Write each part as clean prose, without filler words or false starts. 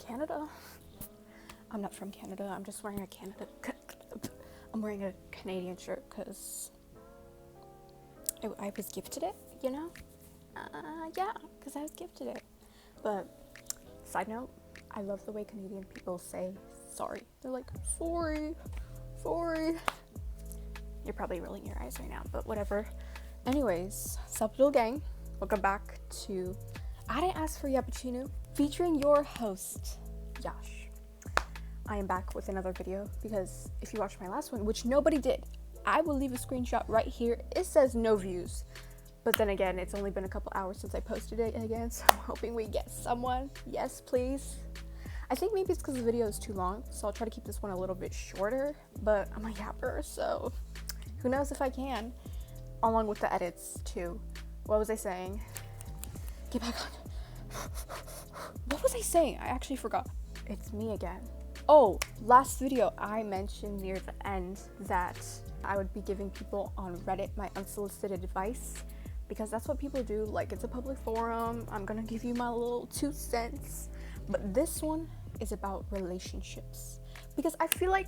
Canada. I'm not from Canada. I'm just wearing a I'm wearing a Canadian shirt because I was gifted it, you know? Yeah, because I was gifted it. But, side note, I love the way Canadian people say sorry. They're like, sorry. You're probably rolling your eyes right now, but whatever. Anyways, sup little gang. Welcome back to I Didn't Ask for Yappuccino, featuring your host, Yash. I am back with another video because if you watched my last one, which nobody did, I will leave a screenshot right here. It says no views. But then again, it's only been a couple hours since I posted it again, so I'm hoping we get someone. Yes, please. I think maybe it's because the video is too long, so I'll try to keep this one a little bit shorter, but I'm a yapper, so who knows if I can. Along with the edits, too. What was I saying? Get back on. What was I saying? I actually forgot. It's me again. Oh, last video, I mentioned near the end that I would be giving people on Reddit my unsolicited advice, because that's what people do. Like, it's a public forum. I'm gonna give you my little 2 cents. But this one is about relationships. Because I feel like,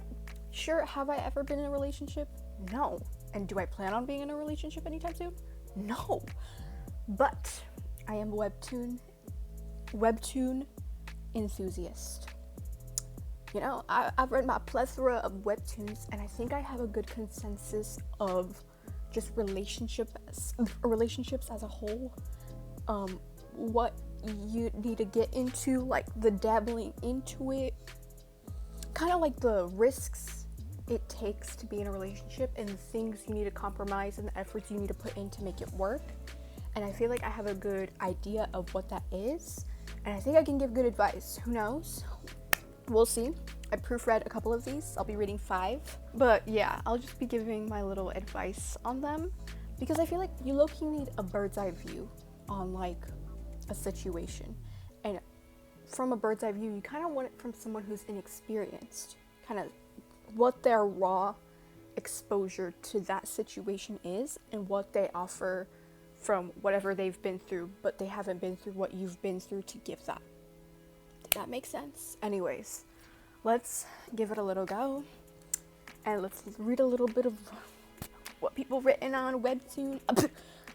sure, have I ever been in a relationship? No. And do I plan on being in a relationship anytime soon? No. But I am a webtoon enthusiast. You know, I've read my plethora of webtoons, and I think I have a good consensus of just relationships as a whole. What you need to get into, like the dabbling into it, kind of like the risks it takes to be in a relationship and the things you need to compromise and the efforts you need to put in to make it work. And I feel like I have a good idea of what that is, and I think I can give good advice. Who knows? We'll see. I proofread a couple of these. I'll be reading 5. But yeah, I'll just be giving my little advice on them because I feel like you low-key need a bird's eye view on like a situation. And from a bird's eye view, you kind of want it from someone who's inexperienced, kind of what their raw exposure to that situation is and what they offer from whatever they've been through, but they haven't been through what you've been through to give that. Did that make sense? Anyways, let's give it a little go and let's read a little bit of what people written on webtoon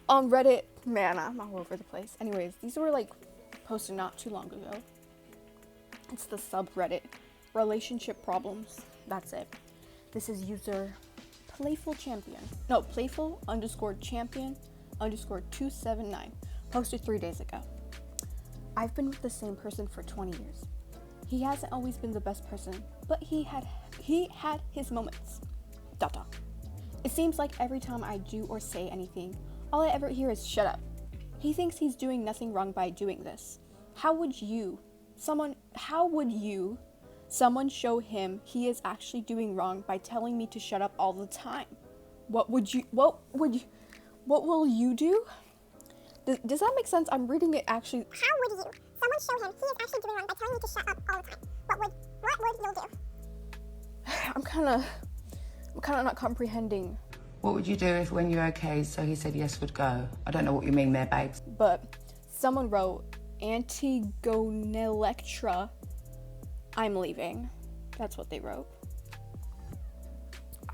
on Reddit. Man, I'm all over the place. Anyways, these were like posted not too long ago. It's the subreddit relationship problems. That's it. This is user playful_champion_279 posted 3 days ago. I've been with the same person for 20 years. He hasn't always been the best person, but he had his moments. ... It seems like every time I do or say anything, all I ever hear is shut up. He thinks he's doing nothing wrong by doing this. How would someone show him he is actually doing wrong by telling me to shut up all the time? What will you do? Does that make sense? I'm reading it actually. How would you? Someone show him he is actually doing wrong by telling you to shut up all the time. What would you do? I'm kind of not comprehending. What would you do if when you're okay, so he said yes would go? I don't know what you mean there, babes. But someone wrote, Antigonelectra, I'm leaving. That's what they wrote.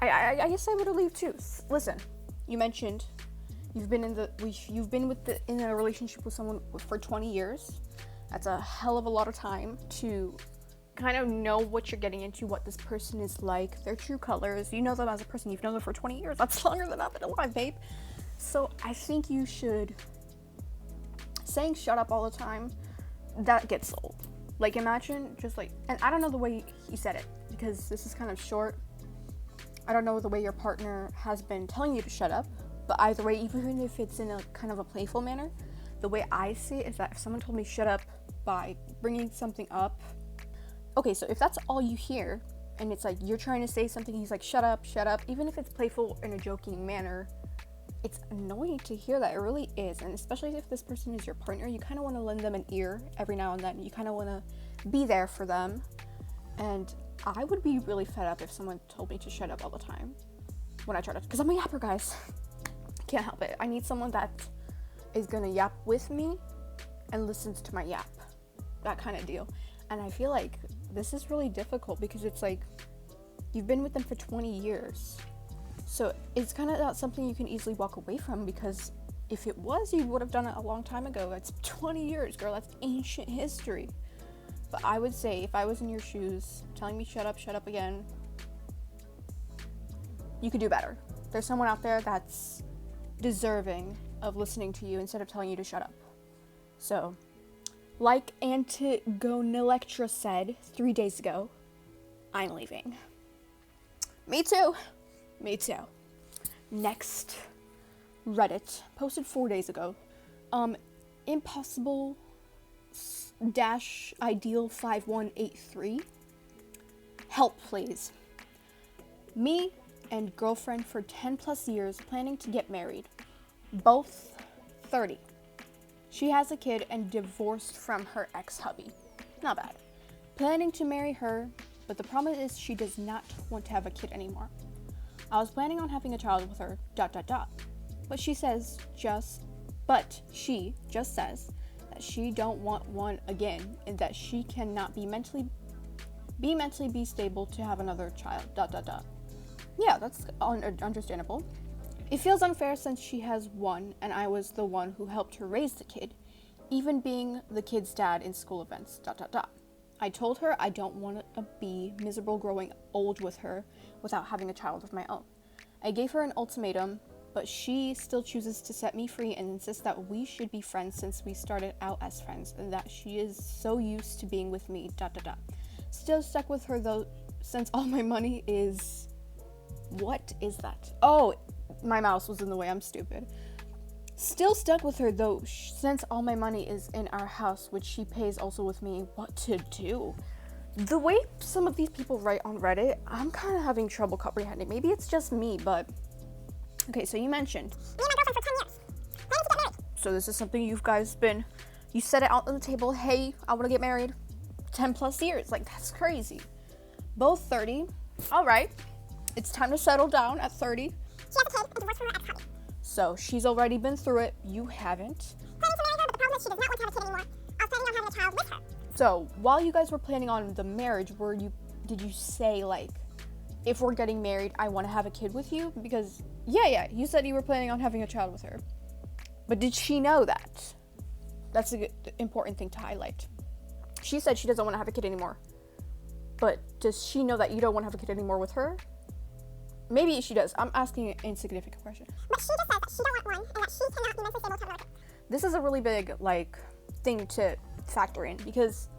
I guess I would leave too. Listen, you mentioned you've been in a relationship with someone for 20 years. That's a hell of a lot of time to kind of know what you're getting into, what this person is like, their true colors. You know them as a person. You've known them for 20 years. That's longer than I've been alive, babe. So I think you should, saying shut up all the time, that gets old. Like, imagine just like, and I don't know the way he said it because this is kind of short. I don't know the way your partner has been telling you to shut up, but either way, even if it's in a kind of a playful manner, the way I see it is that if someone told me shut up by bringing something up, okay, so if that's all you hear, and it's like you're trying to say something, he's like, shut up, even if it's playful in a joking manner, it's annoying to hear that. It really is. And especially if this person is your partner, you kind of want to lend them an ear every now and then. You kind of want to be there for them. And I would be really fed up if someone told me to shut up all the time when I try to, because I'm a yapper, guys. Can't help it. I need someone that is gonna yap with me and listens to my yap. That kind of deal. And I feel like this is really difficult because it's like you've been with them for 20 years. So it's kind of not something you can easily walk away from, because if it was, you would have done it a long time ago. That's 20 years, girl. That's ancient history. But I would say, if I was in your shoes, telling me shut up again, you could do better. There's someone out there that's deserving of listening to you instead of telling you to shut up. So, like Antigonelectra said 3 days ago, I'm leaving. Me too. Next, Reddit posted 4 days ago. Impossible ideal 5183. Help, please. Me and girlfriend for 10 plus years, planning to get married. Both 30. She has a kid and divorced from her ex-hubby. Not bad. Planning to marry her, but the problem is she does not want to have a kid anymore. I was planning on having a child with her, ... But she just says that she don't want one again, and that she cannot be mentally stable to have another child, ... Yeah, that's understandable. It feels unfair since she has one, and I was the one who helped her raise the kid, even being the kid's dad in school events, ... I told her I don't want to be miserable growing old with her without having a child of my own. I gave her an ultimatum, but she still chooses to set me free and insists that we should be friends since we started out as friends, and that she is so used to being with me, ... Still stuck with her though, since all my money is... What is that? Oh, my mouse was in the way, I'm stupid. Still stuck with her though, since all my money is in our house, which she pays also with me. What to do? The way some of these people write on Reddit, I'm kind of having trouble comprehending. Maybe it's just me, but... Okay, so you mentioned... Me and my girlfriend for 10 years. Planning to get married. So this is something you guys been... You set it out on the table, hey, I want to get married. 10 plus years, like that's crazy. Both 30, all right. It's time to settle down at 30. She has a kid and divorced from her ex-hubby. So she's already been through it, you haven't. Planning to marry her, but the problem is she does not want to have a kid anymore. I was planning on having a child with her. So while you guys were planning on the marriage, did you say like, if we're getting married, I want to have a kid with you? Because yeah, you said you were planning on having a child with her. But did she know that? That's a good, important thing to highlight. She said she doesn't want to have a kid anymore. But does she know that you don't want to have a kid anymore with her? Maybe she does. I'm asking an insignificant question. But she just says that she don't want one and that she cannot be mentally stable to have another kid. This is a really big thing to factor in, because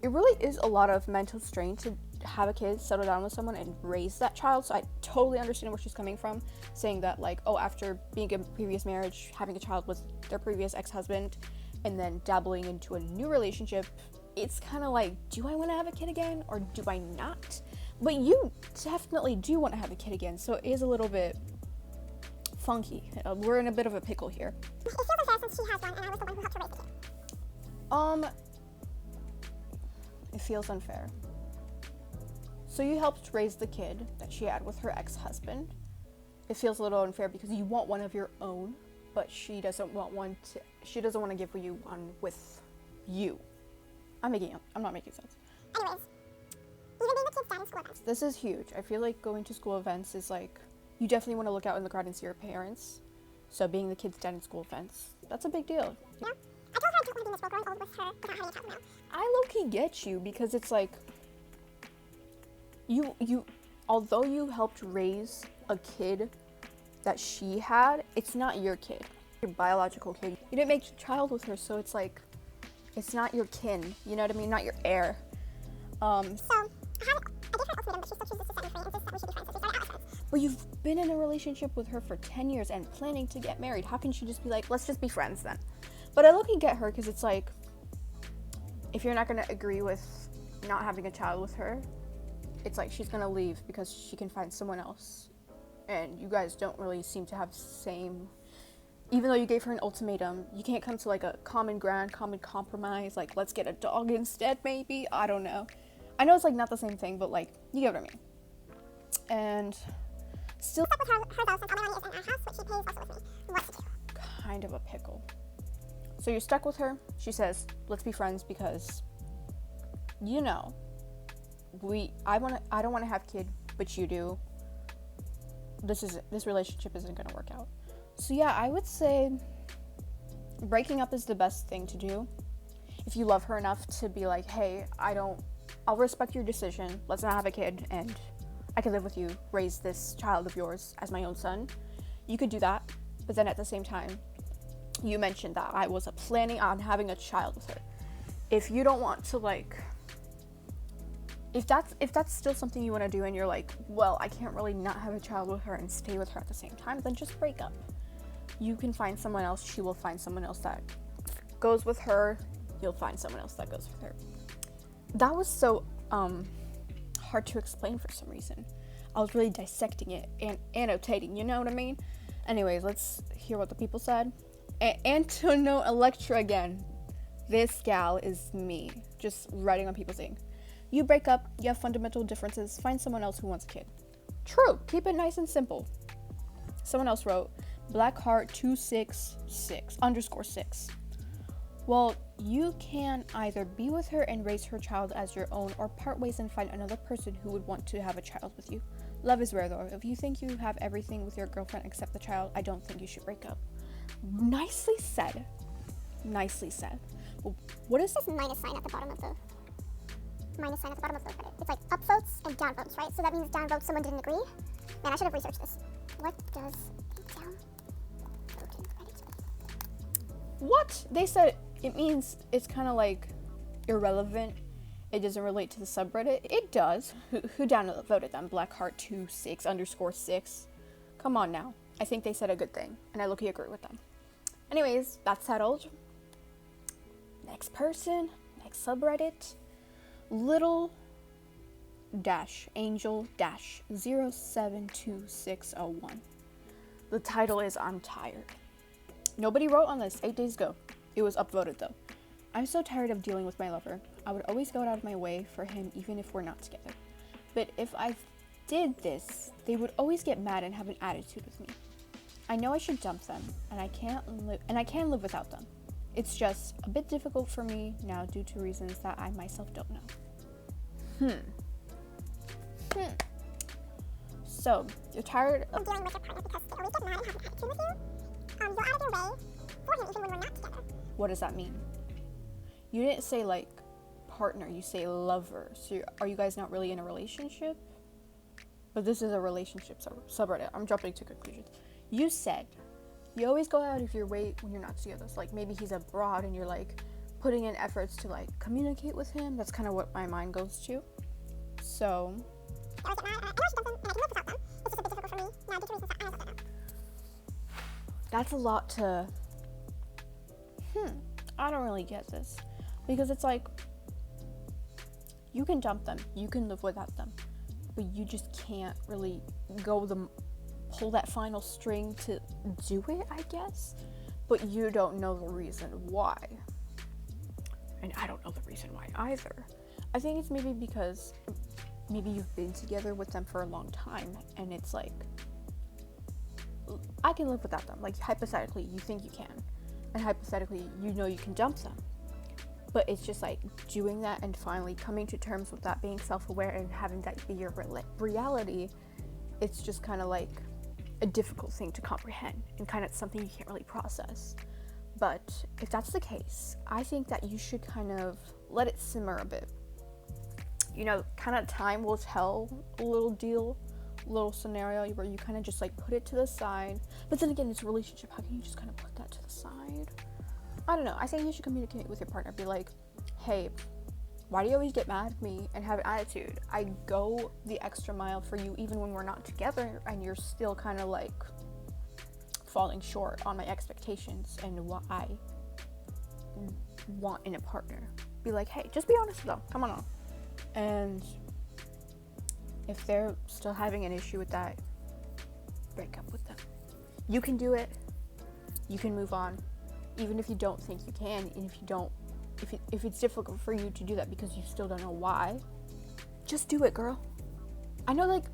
it really is a lot of mental strain to have a kid, settle down with someone, and raise that child. So I totally understand where she's coming from, saying that after being in a previous marriage, having a child with their previous ex-husband, and then dabbling into a new relationship, it's kind of like, do I want to have a kid again or do I not? But you definitely do want to have a kid again, so it is a little bit funky. We're in a bit of a pickle here. It feels unfair since she has one and I was the one who helped her raise the kid. It feels unfair. So you helped raise the kid that she had with her ex-husband. It feels a little unfair because you want one of your own, but she doesn't want she doesn't want to give you one with you. I'm not making sense. Anyways, even being the kid's dad in school events. This is huge. I feel like going to school events is like, you definitely want to look out in the crowd and see your parents. So being the kid's dad in school events, that's a big deal. Yeah. I told her I didn't want to be miserable growing old with her without having a child now. I low-key get you, because it's like, you although you helped raise a kid that she had, it's not your kid, your biological kid. You didn't make a child with her, so it's like, it's not your kin, you know what I mean? Not your heir. So, I gave her an ultimatum, but she still chooses to set me free and insists that we should be friends, so we started out as friends. But you've been in a relationship with her for 10 years and planning to get married. How can she just be like, let's just be friends then? But I low-key get her, because it's like, if you're not going to agree with not having a child with her, it's like she's going to leave because she can find someone else. And you guys don't really seem to have the same... Even though you gave her an ultimatum, you can't come to like a common ground, common compromise, like let's get a dog instead maybe? I don't know. I know it's like not the same thing, but like, you get what I mean. And still... Stuck with her though, since all my money is in our house, which she pays also with me. What to do? Kind of a pickle. So you're stuck with her. She says, let's be friends because you know, I don't want to have kid, but you do. This relationship isn't going to work out. So yeah, I would say breaking up is the best thing to do. If you love her enough to be like, hey, I'll respect your decision. Let's not have a kid, and I can live with you, raise this child of yours as my own son. You could do that, but then at the same time, you mentioned that I was planning on having a child with her. If you don't want to, like, if that's still something you want to do, and you're like, well, I can't really not have a child with her and stay with her at the same time, then just break up. You can find someone else. She will find someone else that goes with her. You'll find someone else that goes with her. That was so hard to explain for some reason. I was really dissecting it and annotating, you know what I mean? Anyways, let's hear what the people said. Antono Electra again. This gal is me, just writing on people's thing. You break up, you have fundamental differences, find someone else who wants a kid. True, keep it nice and simple. Someone else wrote, Blackheart266_6. Well, you can either be with her and raise her child as your own, or part ways and find another person who would want to have a child with you. Love is rare though. If you think you have everything with your girlfriend except the child, I don't think you should break up. Nicely said. Nicely said. Well, what is this minus sign at the bottom of the credit? It's like up votes and down votes, right? So that means down votes someone didn't agree. Man, I should have researched this. What does down voting credit mean? What? They said it means it's kind of like irrelevant. It doesn't relate to the subreddit. It does. Who downvoted them? Blackheart26_6. Come on now. I think they said a good thing, and I low-key agree with them. Anyways, that's settled. Next person, next subreddit. Little-angel-072601. The title is I'm tired. Nobody wrote on this 8 days ago. It was upvoted though. I'm so tired of dealing with my lover. I would always go out of my way for him even if we're not together. But if I did this, they would always get mad and have an attitude with me. I know I should dump them, and I can live without them. It's just a bit difficult for me now due to reasons that I myself don't know. So, you're tired of dealing with your partner because they always get mad and have an attitude with you. You're out of your way for him even when we're not together. What does that mean? You didn't say like partner, you say lover. So are you guys not really in a relationship? But this is a relationship subreddit. I'm jumping to conclusions. You said you always go out of your way when you're not together. So like maybe he's abroad and you're like putting in efforts to like communicate with him. That's kind of what my mind goes to. So that's a lot to I don't really get this, because it's like you can dump them, you can live without them, but you just can't really pull that final string to do it, I guess. But you don't know the reason why, and I don't know the reason why either. I think it's maybe because maybe you've been together with them for a long time, and it's like I can live without them. Like hypothetically, you think you can, and hypothetically, you know you can dump them. But it's just like doing that and finally coming to terms with that, being self-aware and having that be your reality. It's just kind of like a difficult thing to comprehend and kind of something you can't really process. But if that's the case, I think that you should kind of let it simmer a bit. You know, kind of time will tell a little scenario where you kind of just like put it to the side. But then again, it's a relationship. How can you just kind of put that to the side? I don't know. I think you should communicate with your partner. Be like, hey, why do you always get mad at me and have an attitude? I go the extra mile for you even when we're not together, and you're still kind of like falling short on my expectations and what I want in a partner. Be like, hey, just be honest with them. Come on. And if they're still having an issue with that, break up with them. You can do it. You can move on. Even if you don't think you can, and if it's difficult for you to do that because you still don't know why, just do it, girl. I know, like,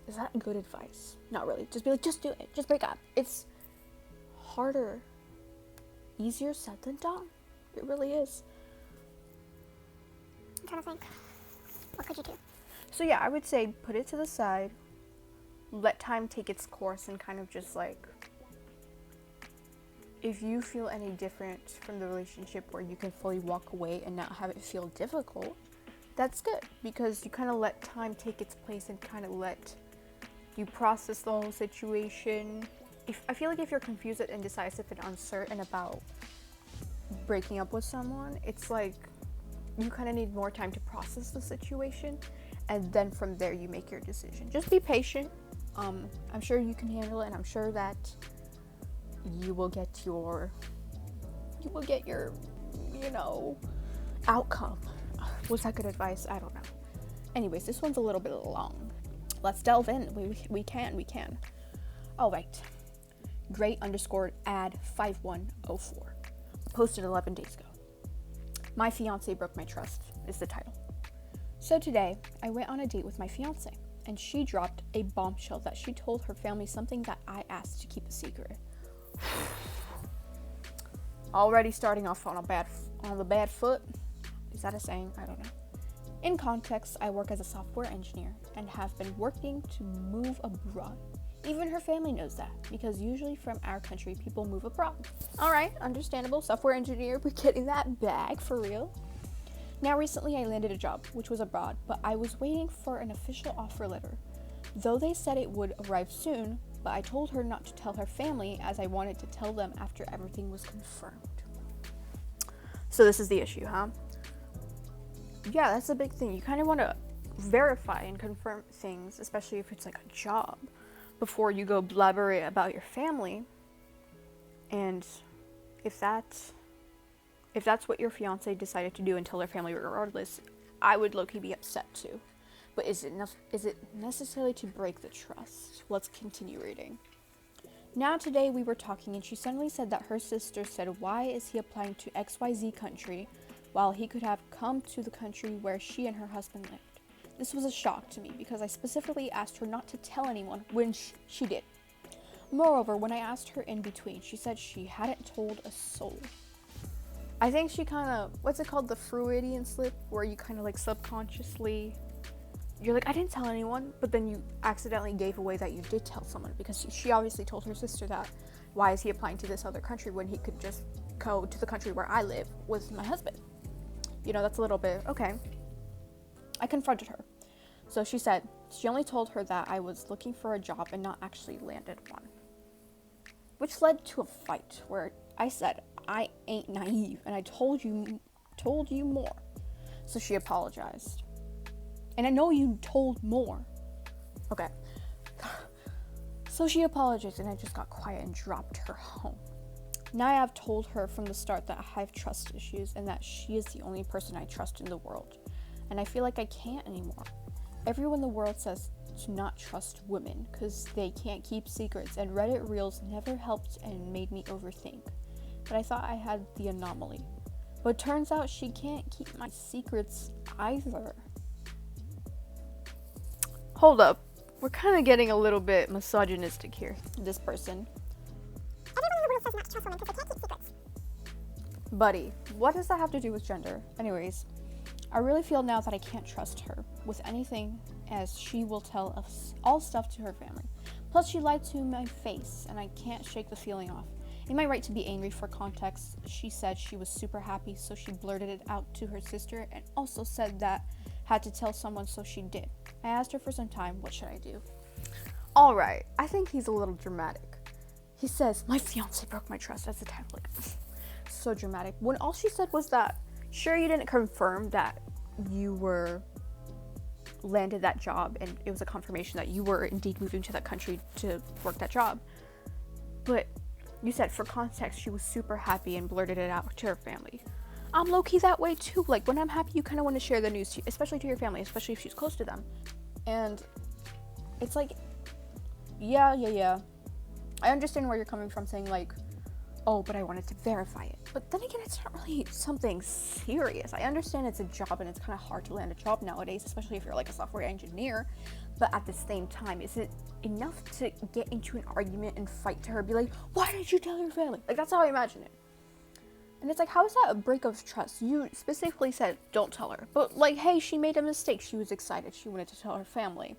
is that good advice? Not really. Just be like, just do it. Just break up. It's easier said than done. It really is. I'm trying to think. What could you do? So yeah, I would say put it to the side, let time take its course, and kind of just like, if you feel any different from the relationship where you can fully walk away and not have it feel difficult, that's good, because you kind of let time take its place and kind of let you process the whole situation. I feel like if you're confused and indecisive and uncertain about breaking up with someone, it's like you kind of need more time to process the situation, and then from there you make your decision. Just be patient. I'm sure you can handle it, and I'm sure that you will get your outcome. Was that good advice? I don't know. Anyways, this one's a little bit long. Let's delve in. We can. All right. Great_ad5104. Posted 11 days ago. My fiance broke my trust is the title. So today, I went on a date with my fiance, and she dropped a bombshell that she told her family something that I asked to keep a secret. Already starting off on the bad foot. Is that a saying? I don't know. In context, I work as a software engineer and have been working to move abroad. Even her family knows that, because usually from our country, people move abroad. All right, understandable. Software engineer, we're getting that bag for real. Now, recently I landed a job, which was abroad, but I was waiting for an official offer letter. Though they said it would arrive soon, but I told her not to tell her family, as I wanted to tell them after everything was confirmed. So this is the issue, huh? Yeah, that's a big thing. You kind of want to verify and confirm things, especially if it's like a job, before you go blabber about your family. And if that's what your fiance decided to do and tell their family regardless, I would low-key be upset too. But is it necessary to break the trust? Let's continue reading. Now today we were talking, and she suddenly said that her sister said, why is he applying to XYZ country while he could have come to the country where she and her husband lived? This was a shock to me, because I specifically asked her not to tell anyone when she did. Moreover, when I asked her in between, she said she hadn't told a soul. I think she kind of, what's it called, the Freudian slip, where you kind of like subconsciously, you're like, I didn't tell anyone, but then you accidentally gave away that you did tell someone, because she obviously told her sister that, why is he applying to this other country when he could just go to the country where I live with my husband? You know, that's a little bit, okay. I confronted her. So she said she only told her that I was looking for a job and not actually landed one. Which led to a fight where I said, I ain't naive, and I told you more. So she apologized. And I know you told more. Okay. So she apologized, and I just got quiet and dropped her home. Now I have told her from the start that I have trust issues and that she is the only person I trust in the world. And I feel like I can't anymore. Everyone in the world says to not trust women because they can't keep secrets, and Reddit Reels never helped and made me overthink. But I thought I had the anomaly. But turns out she can't keep my secrets either. Hold up. We're kind of getting a little bit misogynistic here, this person. Everyone in the world says not to trust women because they can't keep secrets. Buddy, what does that have to do with gender? Anyways, I really feel now that I can't trust her with anything, as she will tell us all stuff to her family. Plus, she lied to my face, and I can't shake the feeling off. Am I right to be angry? For context, she said she was super happy, so she blurted it out to her sister, and also said that had to tell someone, so she did. I asked her for some time, what should I do? Alright, I think he's a little dramatic. He says, my fiance broke my trust. That's the title. Like, so dramatic. When all she said was that, sure, you didn't confirm that you were landed that job, and it was a confirmation that you were indeed moving to that country to work that job. But you said, for context, she was super happy and blurted it out to her family. I'm low-key that way too. Like, when I'm happy, you kind of want to share the news, especially to your family, especially if she's close to them. And it's like, yeah. I understand where you're coming from, saying like, oh, but I wanted to verify it. But then again, it's not really something serious. I understand it's a job and it's kind of hard to land a job nowadays, especially if you're like a software engineer. But at the same time, is it enough to get into an argument and fight to her, be like, why did you tell your family? Like, that's how I imagine it. And it's like, how is that a break of trust? You specifically said, don't tell her. But like, hey, she made a mistake. She was excited. She wanted to tell her family.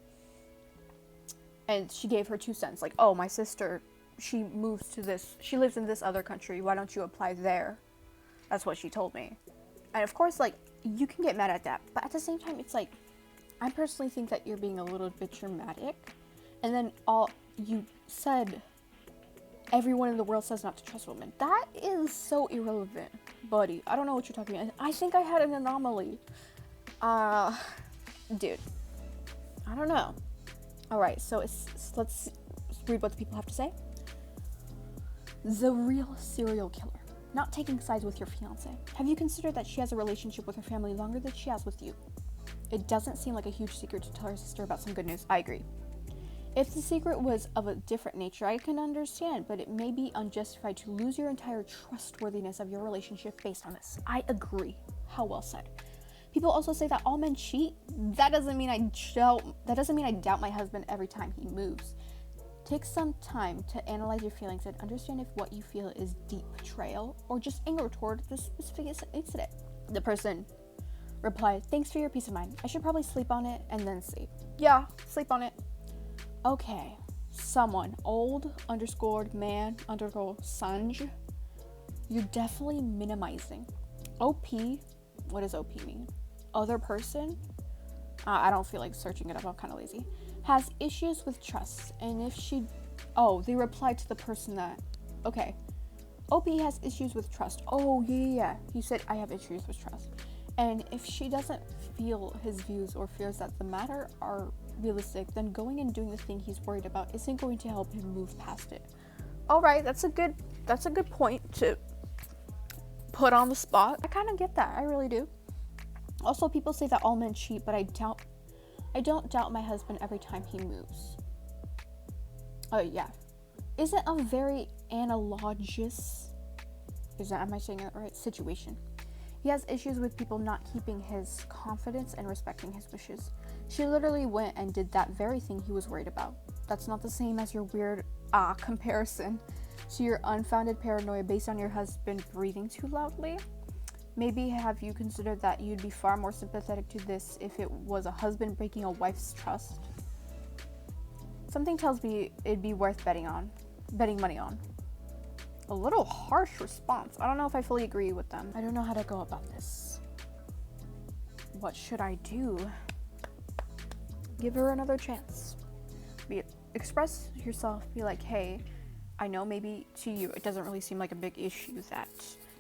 And she gave her 2 cents. Like, oh, my sister, she lives in this other country. Why don't you apply there? That's what she told me. And of course, like, you can get mad at that. But at the same time, it's like, I personally think that you're being a little bit dramatic. And then you said, everyone in the world says not to trust women. That is so irrelevant, buddy. I don't know what you're talking about. I think I had an anomaly. Dude. I don't know. Alright, so let's read what the people have to say. The real serial killer. Not taking sides with your fiance. Have you considered that she has a relationship with her family longer than she has with you? It doesn't seem like a huge secret to tell her sister about some good news. I agree. If the secret was of a different nature, I can understand, but it may be unjustified to lose your entire trustworthiness of your relationship based on this. I agree. How well said. People also say that all men cheat. That doesn't mean I doubt my husband every time he moves. Take some time to analyze your feelings and understand if what you feel is deep betrayal or just anger toward this specific incident. The person replied, "Thanks for your peace of mind. I should probably sleep on it and then sleep." Yeah, sleep on it. Okay, someone, old_man_sanj, you're definitely minimizing. OP, what does OP mean? Other person? I don't feel like searching it up, I'm kind of lazy. Has issues with trust, and if they replied to the person that, okay. OP has issues with trust. Oh, yeah. He said, I have issues with trust. And if she doesn't feel his views or fears that the matter are realistic, then going and doing the thing he's worried about isn't going to help him move past it. All right, that's a good point to put on the spot. I kind of get that. I really do. Also, people say that all men cheat, but I don't doubt my husband every time he moves. Oh, yeah. Isn't a very analogous, am I saying it right? Situation. He has issues with people not keeping his confidence and respecting his wishes. She literally went and did that very thing he was worried about. That's not the same as your weird comparison to your unfounded paranoia based on your husband breathing too loudly. Maybe have you considered that you'd be far more sympathetic to this if it was a husband breaking a wife's trust? Something tells me it'd be worth betting money on. A little harsh response. I don't know if I fully agree with them. I don't know how to go about this. What should I do? Give her another chance. Express yourself. Be like, hey, I know maybe to you it doesn't really seem like a big issue that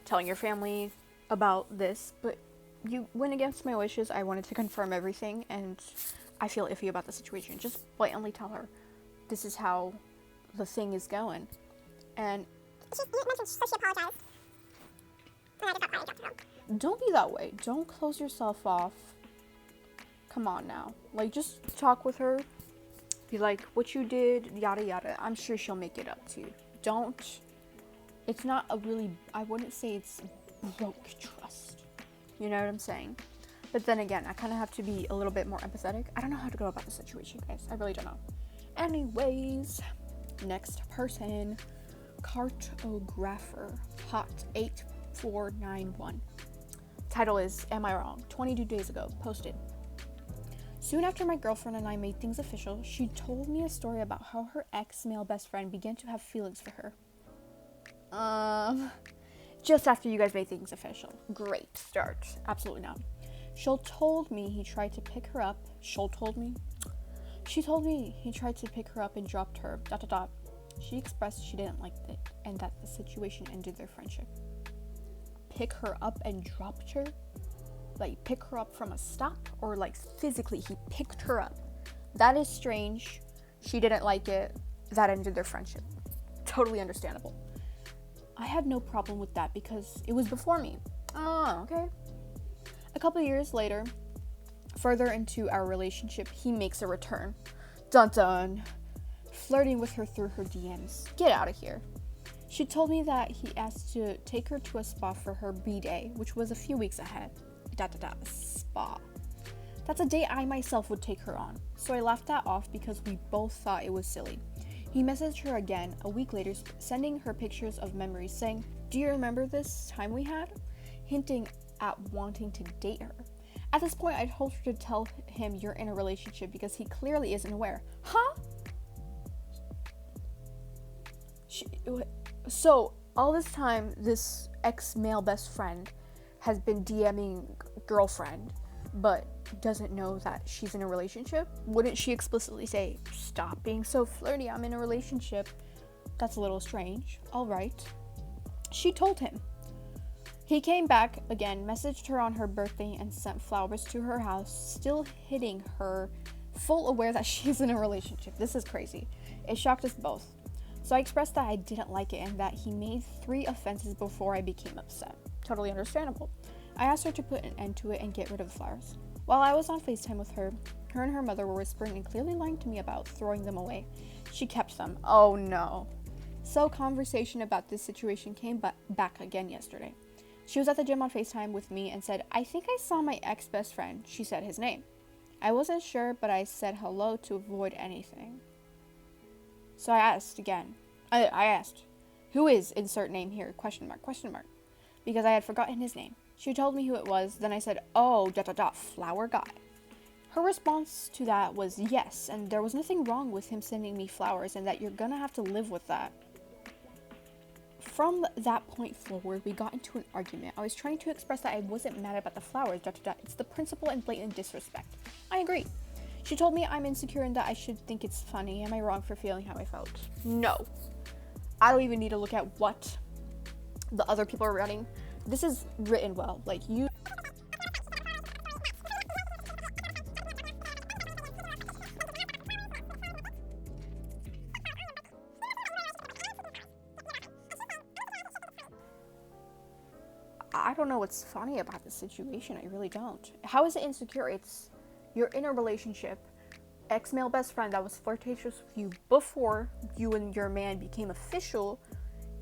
telling your family about this, but you went against my wishes. I wanted to confirm everything, and I feel iffy about the situation. Just blatantly tell her this is how the thing is going. And She mentioned, so she apologized. And I just got quiet and dropped the phone. don't be that way. Don't close yourself off. Come on now. Like, just talk with her. Be like, what you did, yada yada. I'm sure she'll make it up to you. It's not a really, I wouldn't say it's broke trust. You know what I'm saying? But then again, I kind of have to be a little bit more empathetic. I don't know how to go about the situation, guys. I really don't know. Anyways, next person. Cartographer Hot 8491. Title is Am I Wrong? 22 days ago. Posted. Soon after my girlfriend and I made things official, she told me a story about how her ex-male best friend began to have feelings for her. Just after you guys made things official. Great start. Absolutely not. She told me he tried to pick her up. She told me he tried to pick her up and dropped her. ... She expressed she didn't like it and that the situation ended their friendship. Pick her up and dropped her? Like, pick her up from a stop? Or, like, physically, he picked her up? That is strange. She didn't like it. That ended their friendship. Totally understandable. I had no problem with that because it was before me. Oh, okay. A couple years later, further into our relationship, he makes a return. Dun dun. Flirting with her through her DMs. Get out of here. She told me that he asked to take her to a spa for her B-day, which was a few weeks ahead. Spa. That's a date I myself would take her on, so I laughed that off because we both thought it was silly. He messaged her again a week later, sending her pictures of memories saying, Do you remember this time we had? Hinting at wanting to date her. At this point, I told her to tell him you're in a relationship because he clearly isn't aware. Huh? So, all this time, this ex-male best friend has been DMing girlfriend, but doesn't know that she's in a relationship? Wouldn't she explicitly say, stop being so flirty, I'm in a relationship? That's a little strange. Alright. She told him. He came back again, messaged her on her birthday, and sent flowers to her house, still hitting her, full aware that she's in a relationship. This is crazy. It shocked us both. So I expressed that I didn't like it and that he made 3 offenses before I became upset. Totally understandable. I asked her to put an end to it and get rid of the flowers. While I was on FaceTime with her and her mother were whispering and clearly lying to me about throwing them away. She kept them. Oh no. So conversation about this situation came back again yesterday. She was at the gym on FaceTime with me and said, I think I saw my ex-best friend. She said his name. I wasn't sure, but I said hello to avoid anything. So I asked again. I asked, who is insert name here? Question mark, question mark. Because I had forgotten his name. She told me who it was. Then I said, oh, ... flower guy. Her response to that was yes, and there was nothing wrong with him sending me flowers and that you're gonna have to live with that. From that point forward, we got into an argument. I was trying to express that I wasn't mad about the flowers, ... It's the principle and blatant disrespect. I agree. She told me I'm insecure and that I should think it's funny. Am I wrong for feeling how I felt? No. I don't even need to look at what the other people are writing. This is written well. Like, you... I don't know what's funny about this situation. I really don't. How is it insecure? It's... You're in a relationship. Ex-male best friend that was flirtatious with you before you and your man became official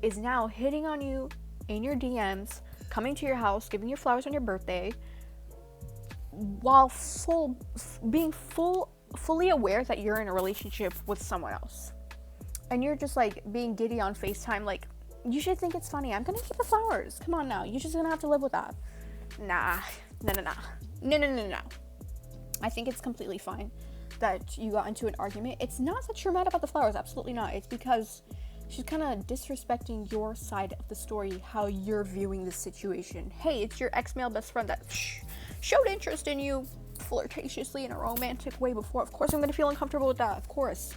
is now hitting on you in your DMs, coming to your house, giving you flowers on your birthday, while being fully aware that you're in a relationship with someone else. And you're just like being giddy on FaceTime, like, you should think it's funny. I'm gonna keep the flowers. Come on now. You're just gonna have to live with that. Nah. No. I think it's completely fine that you got into an argument. It's not that you're mad about the flowers. Absolutely not. It's because she's kind of disrespecting your side of the story, how you're viewing this situation. Hey, it's your ex-male best friend that showed interest in you flirtatiously in a romantic way before. Of course I'm going to feel uncomfortable with that. Of course.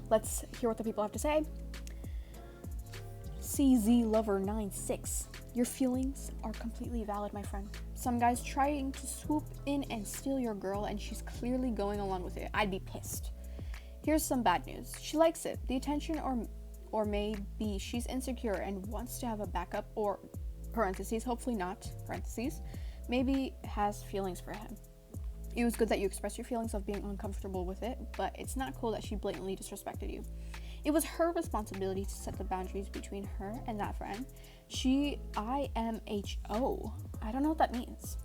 Let's hear what the people have to say. CZLover96. Your feelings are completely valid, my friend. Some guy's trying to swoop in and steal your girl and she's clearly going along with it. I'd be pissed. Here's some bad news. She likes it. The attention or maybe she's insecure and wants to have a backup, or parentheses, hopefully not, parentheses, maybe has feelings for him. It was good that you expressed your feelings of being uncomfortable with it, but it's not cool that she blatantly disrespected you. It was her responsibility to set the boundaries between her and that friend. IMHO. I don't know what that means.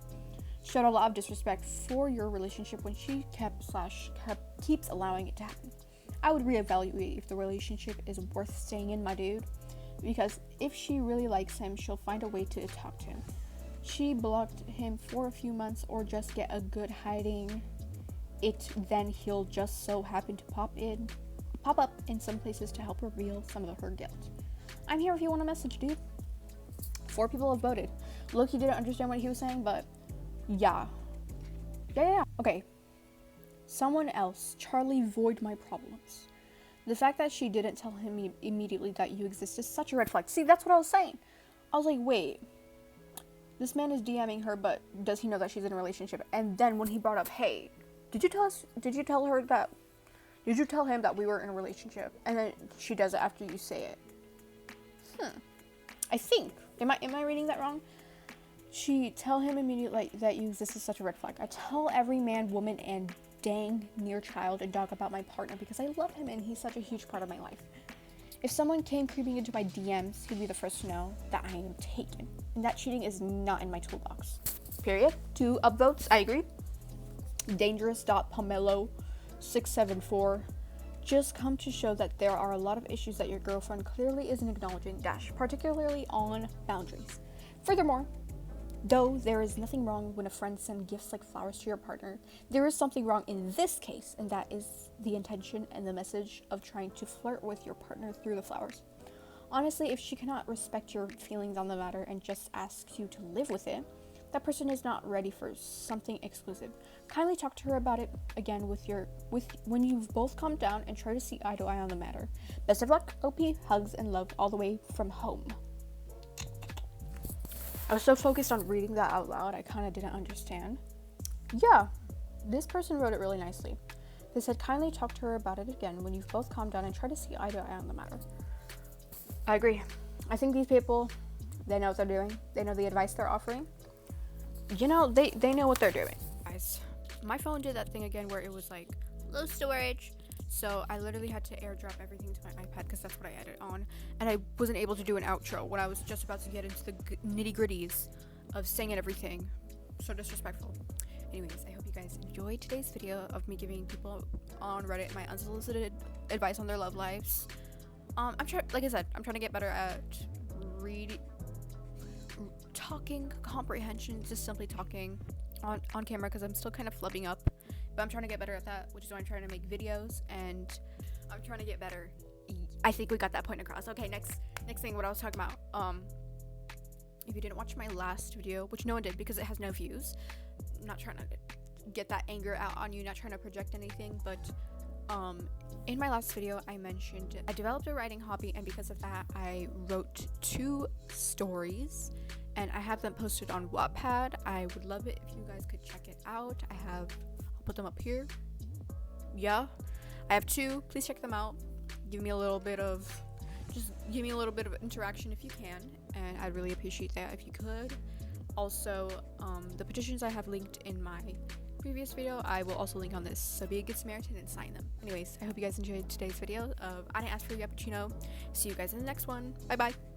Showed a lot of disrespect for your relationship when she keeps allowing it to happen. I would reevaluate if the relationship is worth staying in, my dude. Because if she really likes him, she'll find a way to talk to him. She blocked him for a few months or just get a good hiding it, then he'll just so happen to pop up in some places to help reveal some of her guilt. I'm here if you want to message, dude. 4 people have voted. Look, he didn't understand what he was saying, but yeah. Okay. Someone else. Charlie, void my problems. The fact that she didn't tell him immediately that you exist is such a red flag. See, that's what I was saying. I was like, wait. This man is DMing her, but does he know that she's in a relationship? And then when he brought up, hey, did you tell him that we were in a relationship? And then she does it after you say it. I think. Am I reading that wrong? She tell him immediately that you exist is such a red flag. I tell every man, woman, and dang near child and dog about my partner because I love him and he's such a huge part of my life. If someone came creeping into my DMs, he'd be the first to know that I am taken. And that cheating is not in my toolbox. Period. 2 upvotes. I agree. Dangerous.pomelo674 just come to show that there are a lot of issues that your girlfriend clearly isn't acknowledging, particularly on boundaries. Furthermore, though there is nothing wrong when a friend sends gifts like flowers to your partner, there is something wrong in this case, and that is the intention and the message of trying to flirt with your partner through the flowers. Honestly, if she cannot respect your feelings on the matter and just asks you to live with it, that person is not ready for something exclusive. Kindly talk to her about it again when you've both calmed down and try to see eye to eye on the matter. Best of luck, OP, hugs and love all the way from home. I was so focused on reading that out loud, I kind of didn't understand. Yeah, this person wrote it really nicely. They said, kindly talk to her about it again when you've both calmed down and try to see eye to eye on the matter. I agree. I think these people, they know what they're doing. They know the advice they're offering. You know, they know what they're doing. Guys, my phone did that thing again where it was like low storage. So I literally had to airdrop everything to my iPad because that's what I edit on. And I wasn't able to do an outro when I was just about to get into the nitty gritties of saying everything. So disrespectful. Anyways, I hope you guys enjoyed today's video of me giving people on Reddit my unsolicited advice on their love lives. Like I said, I'm trying to get better at talking comprehension, just simply talking on camera because I'm still kind of flubbing up, but I'm trying to get better at that, which is why I'm trying to make videos, and I'm trying to get better. I think we got that point across. Okay, next thing, what I was talking about. If you didn't watch my last video, which no one did because it has no views, I'm not trying to get that anger out on you, not trying to project anything, but in my last video I mentioned I developed a writing hobby, and because of that I wrote 2 stories and I have them posted on Wattpad. I would love it if you guys could check it out. I'll put them up here. Yeah, I have 2. Please check them out. Give me a little bit of interaction if you can, and I'd really appreciate that if you could. Also, the petitions I have linked in my previous video, I will also link on this, so be a good Samaritan and sign them. Anyways, I hope you guys enjoyed today's video of I Didn't Ask for Yappuccino. See you guys in the next one. Bye bye.